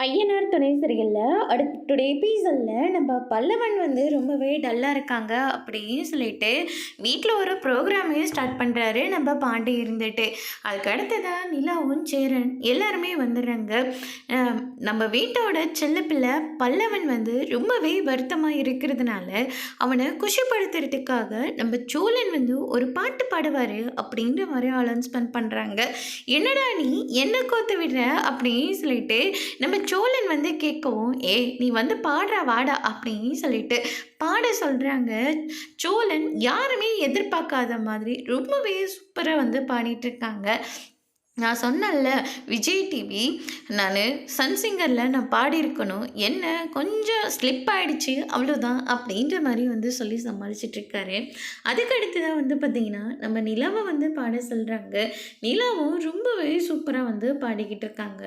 ஐயனார் துணை சீரியலில் அடுத்த டுடே எபிசோடில் நம்ம பல்லவன் ரொம்பவே டல்லாக இருக்காங்க அப்படின்னு சொல்லிட்டு வீட்டில் ஒரு ப்ரோக்ராமே ஸ்டார்ட் பண்ணுறாரு நம்ம பாண்டி இருந்துட்டு. அதுக்கு அடுத்ததாக நிலாவும் சேரன் எல்லாருமே வந்துடுறாங்க. நம்ம வீட்டோட செல்லப்பிள்ளை பல்லவன் ரொம்பவே வருத்தமாக இருக்கிறதுனால அவனை குஷிப்படுத்துறதுக்காக நம்ம சோழன் ஒரு பாட்டு பாடுவார் அப்படின்ற மாதிரி அனௌன்ஸ்மெண்ட் பண்ணுறாங்க. என்னடா நீ என்ன கோத்து விடுற அப்படின்னு சொல்லிட்டு நம்ம சோழன் கேட்கவும், நீ பாடுறா வாடா அப்படின்னு சொல்லிட்டு பாட சொல்கிறாங்க. சோழன் யாருமே எதிர்பார்க்காத மாதிரி ரொம்பவே சூப்பராக பாடிட்டு இருக்காங்க. நான் சொன்னேன்ல, விஜய் டிவி நான் சன் சிங்கரில் நான் பாடியிருக்கணும், என்ன கொஞ்சம் ஸ்லிப் ஆகிடுச்சு அவ்வளோதான் அப்படின்ற மாதிரி சொல்லி சமாளிச்சிட்ருக்காரு. அதுக்கு அடுத்து தான் பார்த்திங்கன்னா நம்ம நிலாவை பாட சொல்கிறாங்க. நிலாவும் ரொம்பவே சூப்பராக பாடிக்கிட்டு இருக்காங்க.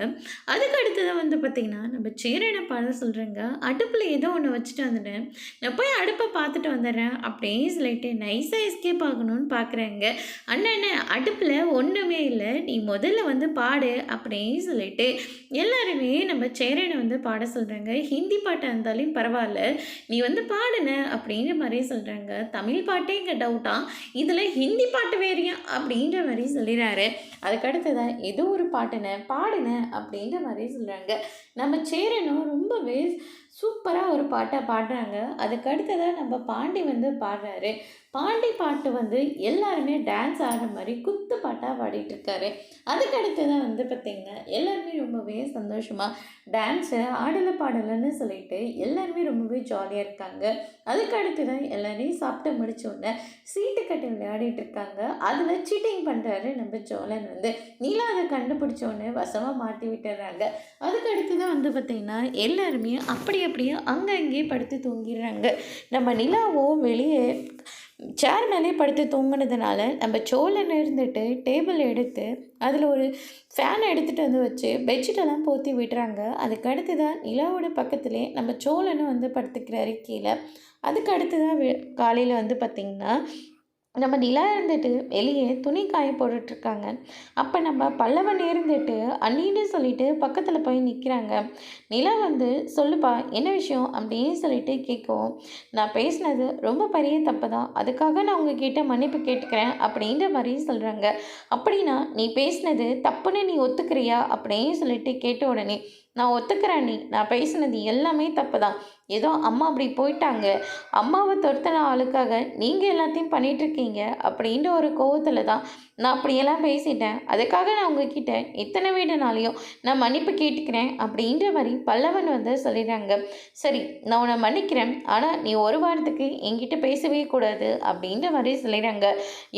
அதுக்கு அடுத்து தான் பார்த்திங்கன்னா நம்ம சேரனை பாட சொல்கிறாங்க. அடுப்பில் ஏதோ ஒன்று வச்சுட்டு வந்துட்டேன், நான் போய் அடுப்பை பார்த்துட்டு வந்துடுறேன் அப்படின்னு சொல்லிட்டு நைஸாக எஸ்கேப் ஆகணும்னு பார்க்குறேங்க. அண்ணன் அடுப்பில் ஒன்றுமே இல்லை, நீ முதல்ல பாடு அப்படின்னு சொல்லிட்டு எல்லாருமே நம்ம சேரனை பாட சொல்கிறாங்க. ஹிந்தி பாட்டாக இருந்தாலும் பரவாயில்ல, நீ பாடுன அப்படின்ற மாதிரி சொல்கிறாங்க. தமிழ் பாட்டே இங்கே டவுட்டா, இதில் ஹிந்தி பாட்டு வேறியா அப்படின்ற மாதிரி சொல்லிடுறாரு. அதுக்கடுத்ததான் ஏதோ ஒரு பாடுன அப்படின்ற மாதிரி சொல்கிறாங்க. நம்ம சேரனும் ரொம்பவே சூப்பராக ஒரு பாட்டை பாடுறாங்க. அதுக்கு அடுத்ததாக நம்ம பாண்டி பாடுறாரு. பாண்டி பாட்டு எல்லாருமே டான்ஸ் ஆடுற மாதிரி குத்து பாட்டாக பாடிட்டுருக்காரு. அதுக்கு அடுத்ததான் பார்த்திங்கன்னா எல்லாருமே ரொம்பவே சந்தோஷமாக டான்ஸு ஆடலை பாடலைன்னு சொல்லிட்டு எல்லாருமே ரொம்பவே ஜாலியாக இருக்காங்க. அதுக்கு அடுத்ததான் எல்லாரையும் சாப்பிட்டு முடிச்சோடனே சீட்டு கட்டி விளையாடிட்டுருக்காங்க. அதில் சீட்டிங் பண்ணுறாரு நம்ம சோழன். நீலா அதை கண்டுபிடிச்சோடனே வசமாக மாட்டி விட்டுறாங்க. அதுக்கு அடுத்து தான் பார்த்திங்கன்னா எல்லாருமே அப்படியே அங்கேயே படுத்து தூங்கிடுறாங்க. நம்ம நிலாவோ வெளியே சேர் மேலே படுத்து தூங்கினதுனால நம்ம சோழன் டேபிள் எடுத்து அதில் ஒரு ஃபேனை எடுத்துகிட்டு வச்சு பெட்ஷீட்டெல்லாம் போற்றி விடுறாங்க. அதுக்கு அடுத்து தான் நிலாவோட பக்கத்துலேயே நம்ம சோழனும் படுத்துக்கிறாரு கீழே. அதுக்கு அடுத்து தான் காலையில் பார்த்திங்கன்னா நம்ம நிலா வெளியே துணி காய போட்டுட்ருக்காங்க. அப்போ நம்ம பல்லவன் அண்ணின்னு சொல்லிட்டு பக்கத்தில் போய் நிற்கிறாங்க. நிலா சொல்லுப்பா என்ன விஷயம் அப்படின்னு சொல்லிட்டு கேட்கவும், நான் பேசினது ரொம்ப பெரிய தப்பு தான், அதுக்காக நான் உங்ககிட்ட மன்னிப்பு கேட்டுக்கிறேன் அப்படின்ற மாதிரி சொல்கிறாங்க. அப்படின்னா நீ பேசினது தப்புன்னு நீ ஒத்துக்கிறியா அப்படின்னு சொல்லிட்டு கேட்ட உடனே, நான் ஒத்துக்கிறேன், நான் பேசினது எல்லாமே தப்பு தான், ஏதோ அம்மா அப்படி போயிட்டாங்க, அம்மாவை துரத்தின ஆளுக்காக நீங்கள் எல்லாத்தையும் பண்ணிகிட்ருக்கீங்க அப்படின்ற ஒரு கோவத்தில் தான் நான் அப்படியெல்லாம் பேசிட்டேன், அதுக்காக நான் உங்ககிட்ட எத்தனை வீடுனாலையும் நான் மன்னிப்பு கேட்டுக்கிறேன் அப்படின்ற மாதிரி பல்லவன் சொல்லிடுறாங்க. சரி, நான் உன்னை மன்னிக்கிறேன், ஆனால் நீ ஒரு வாரத்துக்கு என்கிட்ட பேசவே கூடாது அப்படின்ற மாதிரி சொல்லிடுறாங்க.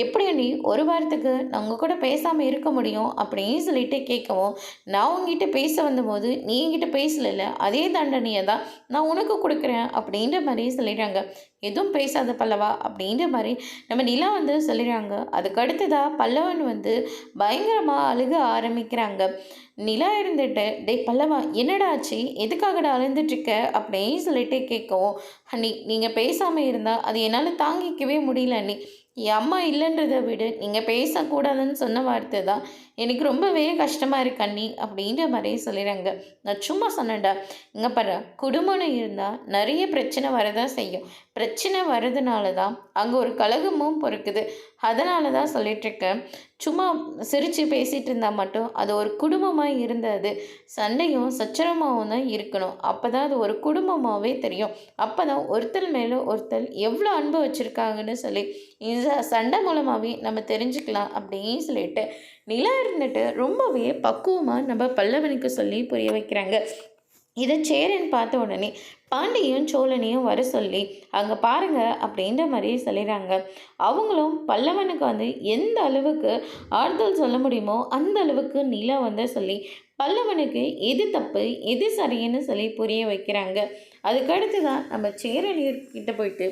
எப்படியும் நீ ஒரு வாரத்துக்கு நான் உங்கள் கூட பேசாமல் இருக்க முடியும் அப்படின்னு சொல்லிட்டு கேட்கவும், நான் உங்ககிட்ட பேச வந்தபோது நீ என்கிட்ட பேசல, அதே தண்டனையை தான் நான் உனக்கு கொடுக்குறேன் அப்படின்ற மாதிரி சொல்லிடுறாங்க. எதுவும் பேசாத பல்லவா அப்படின்ற மாதிரி நம்ம நிலா சொல்லிடுறாங்க. அதுக்கு அடுத்ததாக பல்லவன் பயங்கரமாக அழுக ஆரம்பிக்கிறாங்க. நிலா டே பல்லவா என்னடா ஆச்சு, எதுக்காகடா அழுந்துட்டுருக்க அப்படின்னு சொல்லிட்டு கேட்கவும், அண்ணி நீங்கள் பேசாமல் இருந்தால் அது என்னால் தாங்கிக்கவே முடியல அண்ணி, என் அம்மா இல்லைன்றதை விட நீங்கள் பேசக்கூடாதுன்னு சொன்ன வார்த்தை தான் எனக்கு ரொம்பவே கஷ்டமாக இருக்கு அண்ணி அப்படின்ற மாதிரியே சொல்லிடுறாங்க. நான் சும்மா சொன்னேன்டா, இங்கே பாரு, குடும்பம்னு இருந்தால் நிறைய பிரச்சனை வரதான் செய்யும், பிரச்சனை வர்றதுனால தான் அங்கே ஒரு கலகமும் பொறுக்குது, அதனால தான் சொல்லிகிட்ருக்கேன். சும்மா சிரித்து பேசிகிட்டு இருந்தால் மட்டும் அது ஒரு குடும்பமாக இருந்தது, சண்டையும் சச்சரமாகவும் தான் இருக்கணும், அப்போ தான் அது ஒரு குடும்பமாகவே தெரியும், அப்போ தான் ஒருத்தர் மேலே ஒருத்தர் எவ்வளோ அன்பு வச்சுருக்காங்கன்னு சொல்லி இந்த சண்டை மூலமாகவே நம்ம தெரிஞ்சுக்கலாம் அப்படின்னு சொல்லிட்டு நிலா ரொம்பவே பக்குவமாக நம்ம பல்லவனுக்கு சொல்லி புரிய வைக்கிறாங்க. இதை சேரன் பார்த்த உடனே பாண்டியும் சோழனையும் வர சொல்லி அங்கே பாருங்க அப்படின்ற மாதிரியே சொல்லிடுறாங்க. அவங்களும் பல்லவனுக்கு எந்த அளவுக்கு ஆறுதல் சொல்ல முடியுமோ அந்த அளவுக்கு நிலா சொல்லி பல்லவனுக்கு எது தப்பு எது சரின்னு சொல்லி புரிய வைக்கிறாங்க. அதுக்கடுத்து தான் நம்ம சேரனியர்கிட்ட போயிட்டு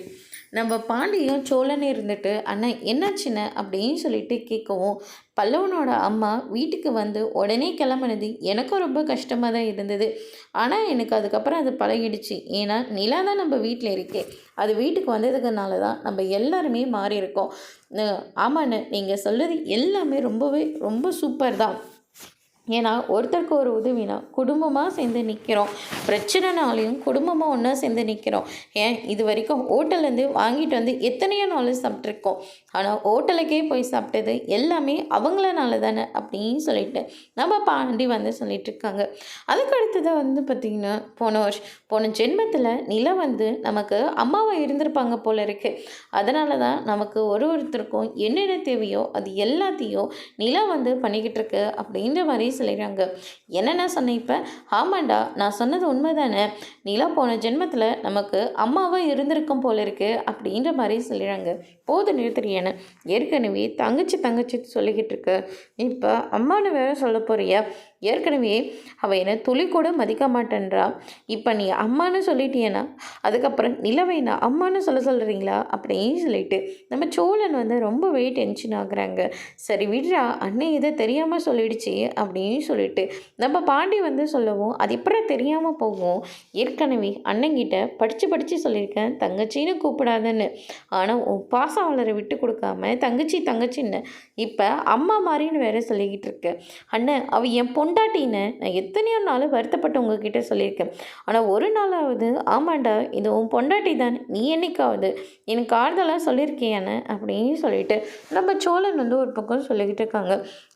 நம்ம பாண்டியும் சோழனே அண்ணன் என்னாச்சுன்னு அப்படின்னு சொல்லிட்டு கேட்கவும், பல்லவனோட அம்மா வீட்டுக்கு உடனே கிளம்புனது எனக்கும் ரொம்ப கஷ்டமாக தான் இருந்தது, ஆனால் எனக்கு அதுக்கப்புறம் அது பழகிடுச்சு, ஏன்னா நிலா தான் நம்ம வீட்டில் இருக்கே, அது வீட்டுக்கு வந்ததுக்குனால தான் நம்ம எல்லாருமே மாறி இருக்கோம். ஆமாண்ணு, நீங்கள் சொல்கிறது எல்லாமே ரொம்ப சூப்பர் தான், ஏன்னா ஒருத்தருக்கு ஒரு உதவினா குடும்பமாக சேர்ந்து நிற்கிறோம், பிரச்சனைனாலையும் குடும்பமாக ஒன்றா சேர்ந்து நிற்கிறோம். ஏன் இது வரைக்கும் ஹோட்டல்லேருந்து வாங்கிட்டு வந்து எத்தனையோ நாள் சாப்பிட்ருக்கோம். ஆனால் ஹோட்டலுக்கே போய் சாப்பிட்டது எல்லாமே அவங்களனால தானே அப்படின்னு சொல்லிட்டு நம்ம பாண்டி வந்து சொல்லிட்டு இருக்காங்க. அதுக்கு அடுத்ததாக வந்து பார்த்திங்கன்னா போன ஜென்மத்தில் நிலா வந்து நமக்கு அம்மாவை இருந்திருப்பாங்க போல இருக்குது. அதனால தான் நமக்கு ஒருத்தருக்கும் என்னென்ன தேவையோ அது எல்லாத்தையும் நிலா வந்து பண்ணிக்கிட்டு இருக்கு அப்படின்ற மாதிரி சொல்லிடுறாங்க. என்னென்ன சொன்னேன் இப்போ? ஆமாண்டா, நான் சொன்னது உண்மைதானே. நிலா போன ஜென்மத்தில் நமக்கு அம்மாவாக இருந்திருக்கும் போல இருக்கு அப்படின்ற மாதிரி சொல்லிடுறாங்க. போது நிறுத்துறியானு ஏற்கனவே தங்கச்சி சொல்லிக்கிட்டு இருக்கு, இப்போ அம்மானு வேற சொல்ல போறியா? ஏற்கனவே அவள் என்னை துளி கூட மதிக்க மாட்டேன்றா. இப்போ நீ அம்மானு சொல்லிட்டியனா அதுக்கப்புறம் நிலவை நான் அம்மானு சொல்கிறீங்களா அப்படின்னு சொல்லிட்டு நம்ம சோழன் வந்து ரொம்பவே டென்ஷன் ஆகுறாங்க. சரி விட்றா, அண்ணன் இதை தெரியாமல் சொல்லிடுச்சு அப்படின்னு சொல்லிட்டு நம்ம பாண்டி வந்து சொல்லவும் அது எப்படி தெரியாமல் போகும். ஏற்கனவே அண்ணங்கிட்ட படித்து சொல்லியிருக்கேன் தங்கச்சின்னு கூப்பிடாதன்னு. ஆனால் உன் பாசம் வளர விட்டு கொடுக்காம தங்கச்சின்னு இப்போ அம்மா மாதிரின்னு வேற சொல்லிக்கிட்டு இருக்கு. அண்ணன் அவள் என் பொண்டாட்டின்னு நான் எத்தனையோ நாள் வருத்தப்பட்டு உங்ககிட்ட சொல்லியிருக்கேன். ஆனால் ஒரு நாளாவது ஆமாண்டா இது உன் பொண்டாட்டி தான், நீ என்னைக்காவது எனக்கு ஆறுதலாக சொல்லியிருக்கியானே அப்படின்னு சொல்லிட்டு நம்ம சோழன் வந்து ஒரு பக்கம் சொல்லிக்கிட்டு இருக்காங்க.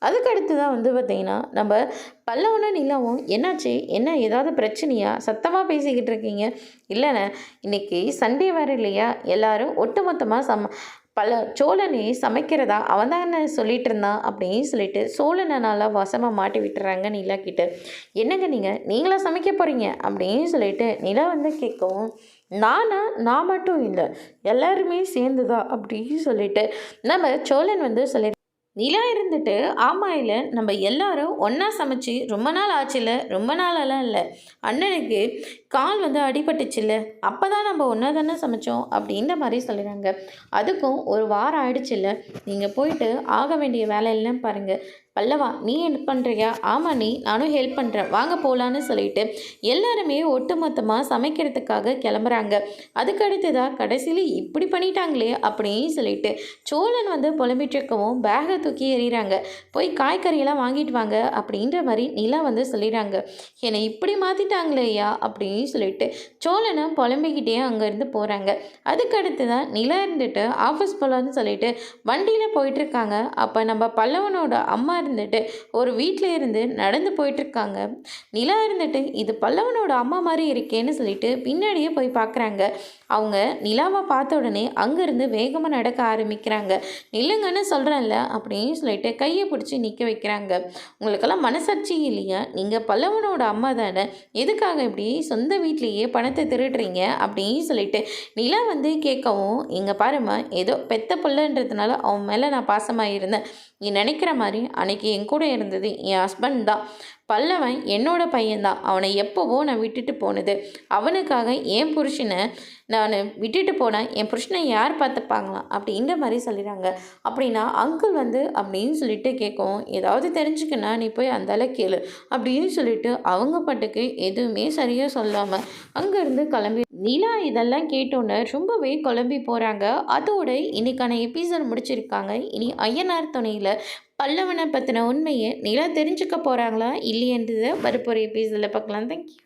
அதுக்கு அடுத்து தான் வந்து பார்த்திங்கன்னா நம்ம பல்லவனும் நிலாவும் என்னாச்சு, என்ன ஏதாவது பிரச்சனையா, சத்தமாக பேசிக்கிட்டு இருக்கீங்க? இல்லைண்ணே, இன்னைக்கு சண்டே வேறு இல்லையா, எல்லாரும் ஒட்டுமொத்தமாக சோழனே சமைக்கிறதா அவன் தானே சொல்லிட்டு இருந்தான் அப்படின்னு சொல்லிட்டு சோழனை நல்லா வசமாக மாட்டி விட்டுறாங்க நிலா கிட்ட. என்னங்க நீங்களா சமைக்க போகிறீங்க அப்படின்னு சொல்லிட்டு நிலா வந்து கேட்கவும், நான் மட்டும் இல்லை எல்லாருமே சேர்ந்துதான் அப்படின்னு சொல்லிட்டு நம்ம சோழன் வந்து சொல்லி நிலா இருந்துட்டு ஆமாம் இல்லை நம்ம எல்லாரும் ஒன்றா சமைச்சு ரொம்ப நாள் ஆச்சுல்ல, ரொம்ப நாளெல்லாம் இல்லை, அண்ணனுக்கு கால் வந்து அடிபட்டுச்சுல்ல, அப்போ தான் நம்ம ஒன்றா தானே சமைச்சோம் அப்படின்ற மாதிரி சொல்லிடுறாங்க. அதுக்கும் ஒரு வாரம் ஆயிடுச்சுல்ல, நீங்கள் போயிட்டு ஆக வேண்டிய வேலையெல்லாம் பாருங்கள். பல்லவா நீ ஹெல்ப் பண்ணுறியா? ஆமாம் நானும் ஹெல்ப் பண்ணுறேன், வாங்க போகலான்னு சொல்லிட்டு எல்லாருமே ஒட்டுமொத்தமாக சமைக்கிறதுக்காக கிளம்புறாங்க. அதுக்கு அடுத்ததாக கடைசியில் இப்படி பண்ணிட்டாங்களே அப்படின்னு சொல்லிட்டு சோழன் வந்து புலம்பிட்டு இருக்கவும் பேகை தூக்கி எறிகிறாங்க. போய் காய்கறியெல்லாம் வாங்கிட்டு வாங்க அப்படின்ற மாதிரி நிலா வந்து சொல்லிடுறாங்க. என்னை இப்படி மாற்றிட்டாங்களேயா அப்படின்னு சொல்லிட்டு சோழனை புலம்பிக்கிட்டே அங்கேருந்து போகிறாங்க. அதுக்கு அடுத்து தான் நிலா இருந்துட்டு ஆஃபீஸ் போகலான்னு சொல்லிட்டு வண்டியில் போயிட்டுருக்காங்க. அப்போ நம்ம பல்லவனோட அம்மா இருந்துட்டு ஒரு வீட்டில் இருந்து நடந்து போயிட்டுருக்காங்க. நிலா இருந்துட்டு இது பல்லவனோட அம்மா மாதிரி இருக்கேன்னு சொல்லிட்டு பின்னாடியே போய் பார்க்குறாங்க. அவங்க நிலாவை பார்த்த உடனே அங்கேருந்து வேகமாக நடக்க ஆரம்பிக்கிறாங்க. நில்லுங்கன்னு சொல்கிறேன்ல அப்படின்னு சொல்லிட்டு கையை பிடிச்சி நிற்க வைக்கிறாங்க. உங்களுக்கெல்லாம் மனசாட்சி இல்லையா? நீங்கள் பல்லவனோட அம்மா தானே, எதுக்காக இப்படி சொந்த வீட்லேயே பணத்தை திருடுறீங்க அப்படின்னு சொல்லிட்டு நிலா வந்து கேட்கவும், இங்கே பாருமா ஏதோ பெத்த பிள்ளைன்றதுனால அவன் மேலே நான் பாசமாக இருந்தேன். நீ நினைக்கிற மாதிரி அன்னைக்கு என் கூட இருந்தது என் ஹஸ்பண்ட் தான். பல்லவன் என்னோட பையன்தான். அவனை எப்போவோ நான் விட்டுட்டு போனது. அவனுக்காக என் புருஷனை நான் விட்டுட்டு போனேன், என் புருஷனை யார் பார்த்துப்பாங்களாம் அப்படின்ற மாதிரி சொல்லிடுறாங்க. அப்படின்னா அங்கிள் வந்து அப்படின்னு சொல்லிட்டு கேட்கும், ஏதாவது தெரிஞ்சுக்கன்னா நீ போய் அந்தால கேளு அப்படின்னு சொல்லிட்டு அவங்க பாட்டுக்கு எதுவுமே சரியாக சொல்லாமல் அங்கேருந்து கிளம்பி நிலா இதெல்லாம் கேட்டோன்னே ரொம்பவே குழம்பி போகிறாங்க. அதோட இன்னைக்கான எபிசோட் முடிச்சிருக்காங்க. இனி ஐயனார் துணையில் பல்லவனை பற்றின உண்மையை நிலா தெரிஞ்சுக்க போகிறாங்களா இல்லையன்றதை வரப்போகிற எபிசோடில் பார்க்கலாம். தேங்க்யூ.